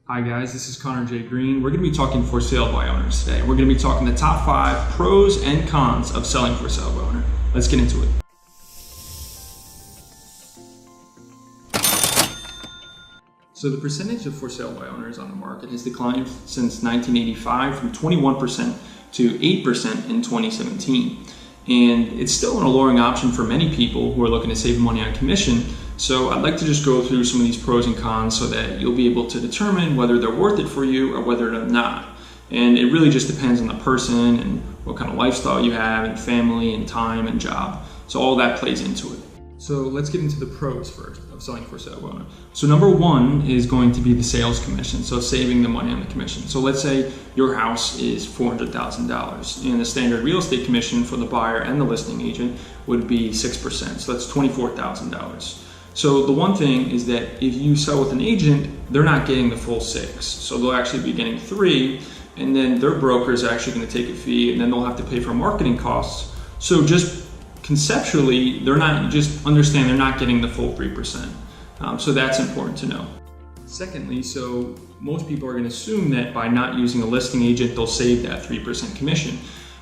Hi guys, this is Conor J. We're going to be talking for sale by owners today. We're going to be talking the top 5 pros and cons of selling for sale by owner. Let's get into it. So the percentage of for sale by owners on the market has declined since 1985 from 21% to 8% in 2017. And it's still an alluring option for many people who are looking to save money on commission. So I'd like to just go through some of these pros and cons so that you'll be able to determine whether they're worth it for you or whether they're not. And it really just depends on the person and what kind of lifestyle you have and family and time and job. So all that plays into it. So let's get into the pros first of selling for sale by owner. So number 1 is going to be the sales commission, so saving the money on the commission. So let's say your house is $400,000 and the standard real estate commission for the buyer and the listing agent would be 6%, so that's $24,000. So the one thing is that if you sell with an agent, they're not getting the full 6, so they'll actually be getting 3, and then their broker is actually going to take a fee, and then they'll have to pay for marketing costs. So just conceptually, they're not getting the full 3%. So that's important to know. Secondly, so most people are going to assume that by not using a listing agent, they'll save that 3% commission.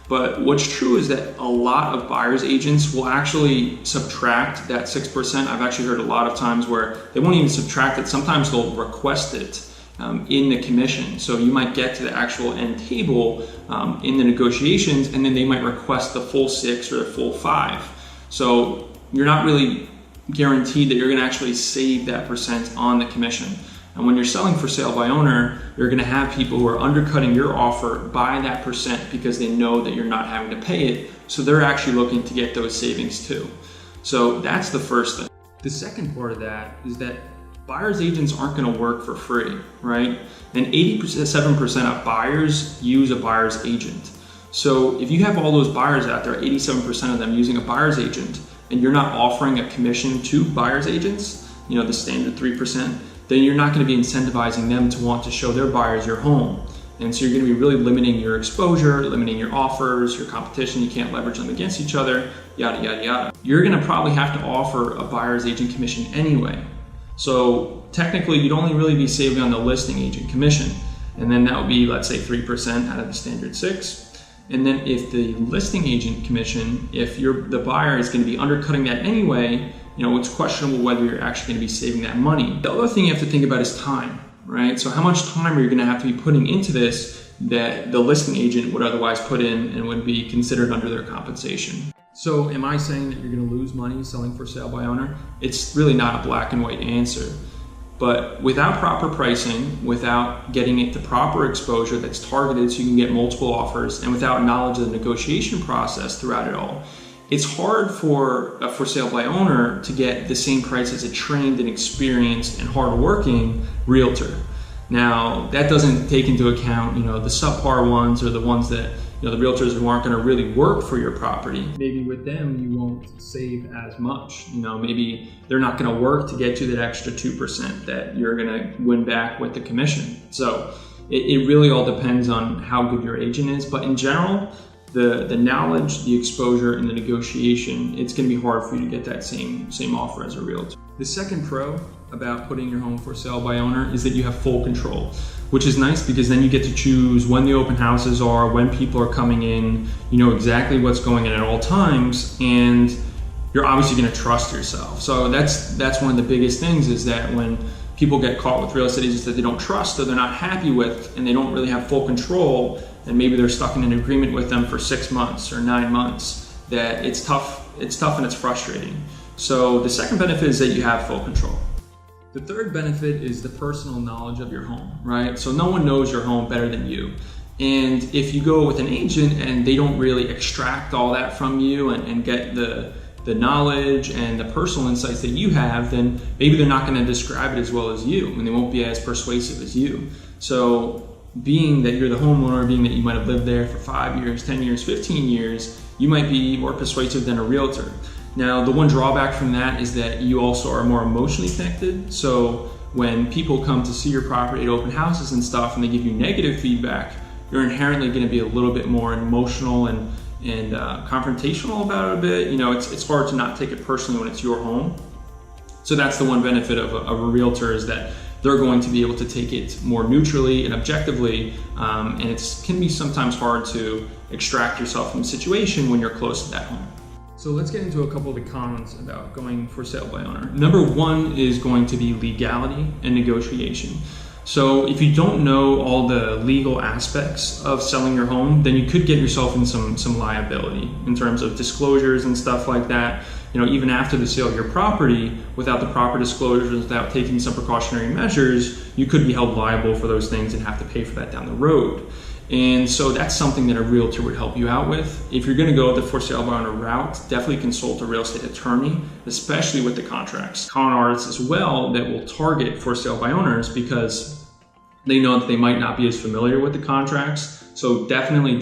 But what's true is that a lot of buyer's agents will actually subtract that 6%. I've actually heard a lot of times where they won't even subtract it. Sometimes they'll request it in the commission. So you might get to the actual end table in the negotiations, and then they might request the full 6 or the full 5. So you're not really guaranteed that you're going to actually save that percent on the commission. And when you're selling for sale by owner, you're going to have people who are undercutting your offer by that percent because they know that you're not having to pay it. So they're actually looking to get those savings too. So that's the first thing. The second part of that is that buyer's agents aren't going to work for free, right? And 87% of buyers use a buyer's agent. So if you have all those buyers out there, 87% of them using a buyer's agent, and you're not offering a commission to buyer's agents, the standard 3%, then you're not going to be incentivizing them to want to show their buyers your home. And so you're going to be really limiting your exposure, limiting your offers, your competition. You can't leverage them against each other, yada, yada, yada. You're going to probably have to offer a buyer's agent commission anyway. So technically, you'd only really be saving on the listing agent commission. And then that would be, let's say, 3% out of the standard 6. And then if the listing agent commission, if the buyer is going to be undercutting that anyway, it's questionable whether you're actually going to be saving that money. The other thing you have to think about is time, right? So how much time are you going to have to be putting into this that the listing agent would otherwise put in and would be considered under their compensation? So am I saying that you're going to lose money selling for sale by owner? It's really not a black and white answer. But without proper pricing, without getting it the proper exposure that's targeted so you can get multiple offers, and without knowledge of the negotiation process throughout it all, it's hard for a for sale by owner to get the same price as a trained and experienced and hardworking realtor. Now, that doesn't take into account, the subpar ones or the ones that, the realtors who aren't going to really work for your property. Maybe with them, you won't save as much. Maybe they're not going to work to get you that extra 2% that you're going to win back with the commission. So it really all depends on how good your agent is. But in general, the knowledge, the exposure, and the negotiation, it's going to be hard for you to get that same offer as a realtor. The second pro about putting your home for sale by owner is that you have full control, which is nice because then you get to choose when the open houses are, when people are coming in, you know exactly what's going on at all times, and you're obviously going to trust yourself. So that's one of the biggest things, is that when people get caught with real estate agents that they don't trust or they're not happy with and they don't really have full control, and maybe they're stuck in an agreement with them for 6 months or 9 months, that it's tough and it's frustrating. So the second benefit is that you have full control. The third benefit is the personal knowledge of your home, right? So no one knows your home better than you. And if you go with an agent and they don't really extract all that from you and get the knowledge and the personal insights that you have, then maybe they're not going to describe it as well as you, and they won't be as persuasive as you. So being that you're the homeowner, being that you might have lived there for 5 years, 10 years, 15 years, you might be more persuasive than a realtor. Now, the one drawback from that is that you also are more emotionally connected. So when people come to see your property at open houses and stuff and they give you negative feedback, you're inherently going to be a little bit more emotional and confrontational about it a bit. You know, it's hard to not take it personally when it's your home. So that's the one benefit of a realtor, is that they're going to be able to take it more neutrally and objectively, and it can be sometimes hard to extract yourself from the situation when you're close to that home. So let's get into a couple of the cons about going for sale by owner. Number one is going to be legality and negotiation. So if you don't know all the legal aspects of selling your home, then you could get yourself in some liability in terms of disclosures and stuff like that. Even after the sale of your property, without the proper disclosures, without taking some precautionary measures, you could be held liable for those things and have to pay for that down the road. And so that's something that a realtor would help you out with. If you're going to go the for sale by owner route, definitely consult a real estate attorney, especially with the contracts. Con artists as well that will target for sale by owners because they know that they might not be as familiar with the contracts. So definitely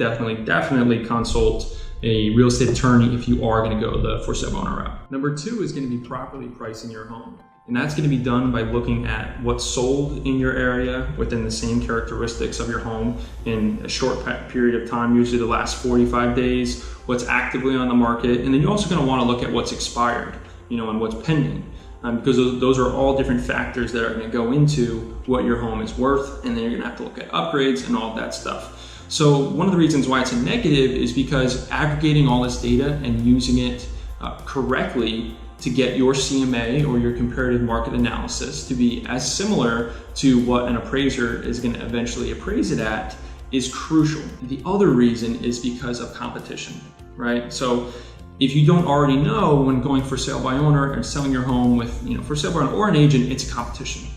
consult a real estate attorney if you are going to go the for sale by owner route. Number two is going to be properly pricing your home. And that's going to be done by looking at what's sold in your area within the same characteristics of your home in a short period of time, usually the last 45 days, what's actively on the market. And then you're also going to want to look at what's expired, and what's pending. Because those are all different factors that are going to go into what your home is worth. And then you're going to have to look at upgrades and all of that stuff. So one of the reasons why it's a negative is because aggregating all this data and using it correctly to get your CMA or your comparative market analysis to be as similar to what an appraiser is going to eventually appraise it at is crucial. The other reason is because of competition, right? So if you don't already know when going for sale by owner and selling your home with, for sale by owner or an agent, it's a competition.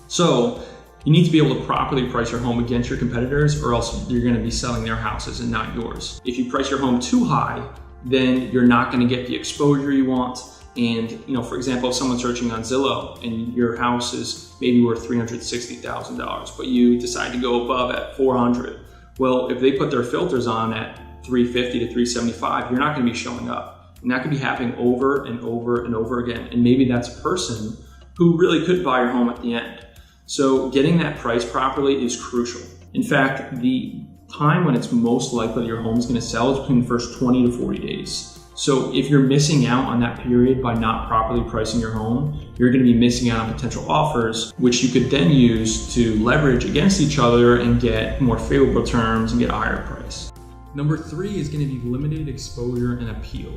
So you need to be able to properly price your home against your competitors, or else you're going to be selling their houses and not yours. If you price your home too high, then you're not going to get the exposure you want. And, for example, if someone's searching on Zillow and your house is maybe worth $360,000, but you decide to go above at $400,000. Well, if they put their filters on at $350,000 to $375,000, you're not going to be showing up. And that could be happening over and over and over again. And maybe that's a person who really could buy your home at the end. So getting that price properly is crucial. In fact, the time when it's most likely your home is going to sell is between the first 20 to 40 days. So if you're missing out on that period by not properly pricing your home, you're going to be missing out on potential offers, which you could then use to leverage against each other and get more favorable terms and get a higher price. Number three is going to be limited exposure and appeal.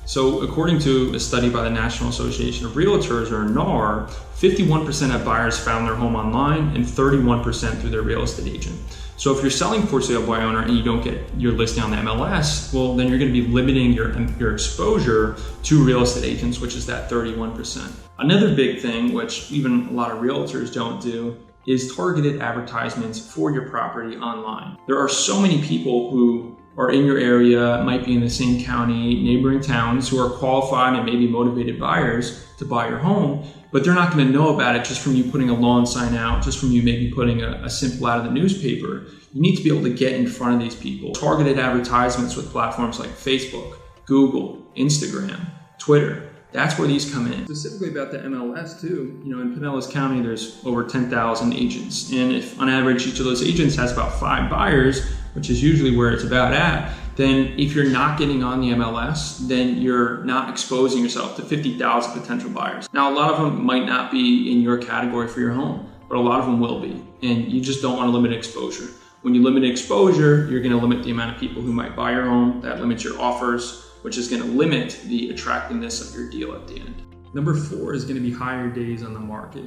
So according to a study by the National Association of Realtors, or NAR, 51% of buyers found their home online and 31% through their real estate agent. So if you're selling for sale by owner and you don't get your listing on the MLS, well, then you're going to be limiting your exposure to real estate agents, which is that 31%. Another big thing, which even a lot of realtors don't do, is targeted advertisements for your property online. There are so many people who are in your area, might be in the same county, neighboring towns, who are qualified and maybe motivated buyers to buy your home, but they're not going to know about it just from you putting a lawn sign out, just from you maybe putting a simple ad in the newspaper. You need to be able to get in front of these people. Targeted advertisements with platforms like Facebook, Google, Instagram, Twitter. That's where these come in. Specifically about the MLS too, in Pinellas County, there's over 10,000 agents. And if on average each of those agents has about 5 buyers, which is usually where it's about at, then if you're not getting on the MLS, then you're not exposing yourself to 50,000 potential buyers. Now, a lot of them might not be in your category for your home, but a lot of them will be. And you just don't want to limit exposure. When you limit exposure, you're going to limit the amount of people who might buy your home. That limits your offers, which is going to limit the attractiveness of your deal at the end. Number 4 is going to be higher days on the market.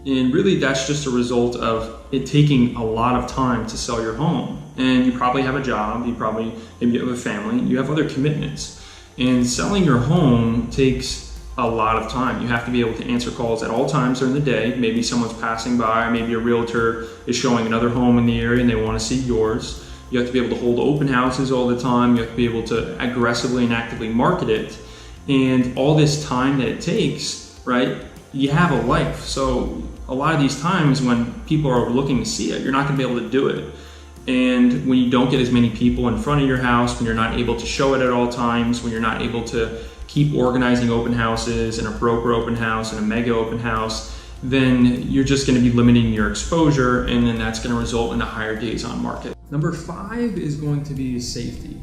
And really that's just a result of it taking a lot of time to sell your home. And you probably have a job, maybe you have a family, you have other commitments. And selling your home takes a lot of time. You have to be able to answer calls at all times during the day. Maybe someone's passing by, maybe a realtor is showing another home in the area and they want to see yours. You have to be able to hold open houses all the time. You have to be able to aggressively and actively market it. And all this time that it takes, right? You have a life. So a lot of these times when people are looking to see it, you're not going to be able to do it. And when you don't get as many people in front of your house, when you're not able to show it at all times, when you're not able to keep organizing open houses and a broker open house and a mega open house, then you're just going to be limiting your exposure, and then that's going to result in a higher days on market. Number 5 is going to be safety.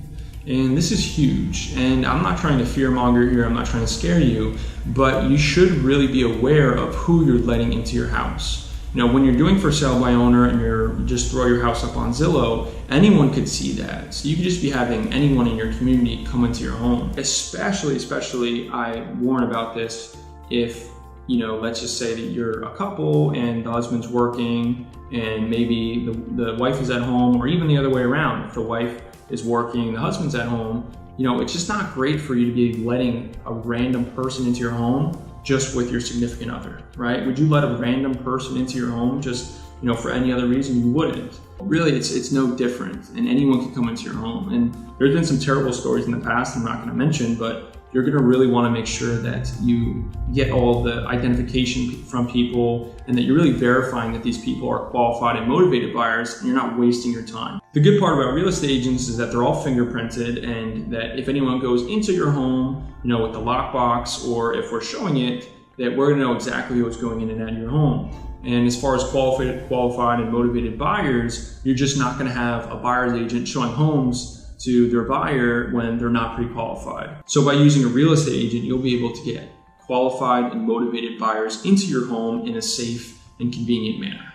And this is huge. And I'm not trying to fearmonger here, I'm not trying to scare you, but you should really be aware of who you're letting into your house. when you're doing for sale by owner and you just throw your house up on Zillow, anyone could see that. So you could just be having anyone in your community come into your home. Especially, I warn about this if, let's just say that you're a couple and the husband's working and maybe the wife is at home, or even the other way around. If the wife is working, the husband's at home, it's just not great for you to be letting a random person into your home just with your significant other, right? Would you let a random person into your home just, for any other reason? You wouldn't. Really, it's no different, and anyone can come into your home. And there's been some terrible stories in the past I'm not going to mention, but you're going to really want to make sure that you get all the identification from people and that you're really verifying that these people are qualified and motivated buyers, and you're not wasting your time. The good part about real estate agents is that they're all fingerprinted, and that if anyone goes into your home, with the lockbox, or if we're showing it, that we're going to know exactly what's going in and out of your home. And as far as qualified and motivated buyers, you're just not going to have a buyer's agent showing homes to their buyer when they're not pre-qualified. So by using a real estate agent, you'll be able to get qualified and motivated buyers into your home in a safe and convenient manner.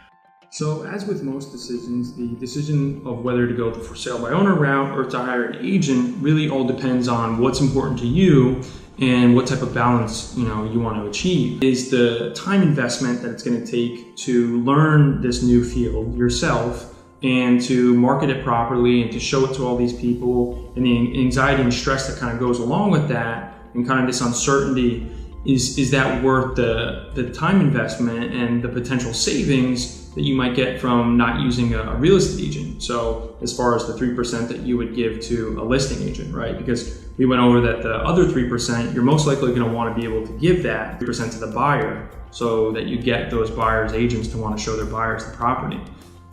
So as with most decisions, the decision of whether to go the for sale by owner route or to hire an agent really all depends on what's important to you and what type of balance you want to achieve. Is the time investment that it's going to take to learn this new field yourself and to market it properly and to show it to all these people, and the anxiety and stress that kind of goes along with that, and kind of this uncertainty, is that worth the time investment and the potential savings that you might get from not using a real estate agent? So as far as the 3% that you would give to a listing agent, right? Because we went over that the other 3%, you're most likely going to want to be able to give that 3% to the buyer so that you get those buyers' agents to want to show their buyers the property.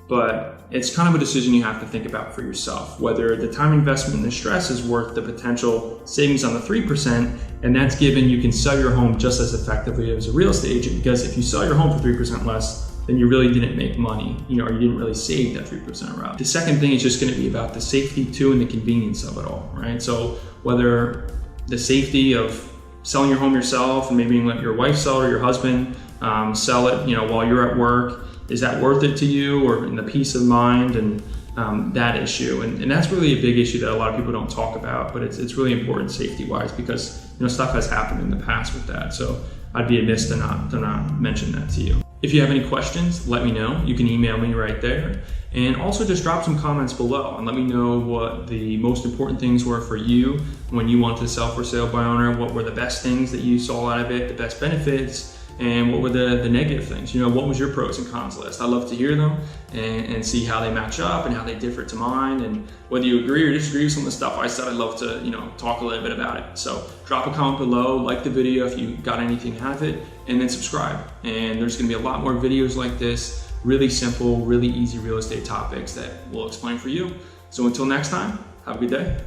But it's kind of a decision you have to think about for yourself, whether the time investment and the stress is worth the potential savings on the 3%, and that's given you can sell your home just as effectively as a real estate agent. Because if you sell your home for 3% less, then you really didn't make money, or you didn't really save that 3% route. The second thing is just going to be about the safety too and the convenience of it all, right? So whether the safety of selling your home yourself and maybe let your wife sell it or your husband sell it, while you're at work, is that worth it to you, or in the peace of mind and that issue? And that's really a big issue that a lot of people don't talk about, but it's really important safety-wise, because stuff has happened in the past with that. So I'd be amiss to not mention that to you. If you have any questions, let me know. You can email me right there. And also just drop some comments below and let me know what the most important things were for you when you wanted to sell for sale by owner. What were the best things that you saw out of it, the best benefits, and what were the negative things? What was your pros and cons list? I love to hear them and see how they match up and how they differ to mine, and whether you agree or disagree with some of the stuff I said. I'd love to talk a little bit about it. So drop a comment below, like the video if you got anything out of it, and then subscribe. And there's gonna be a lot more videos like this, really simple, really easy real estate topics that we'll explain for you. So until next time, have a good day.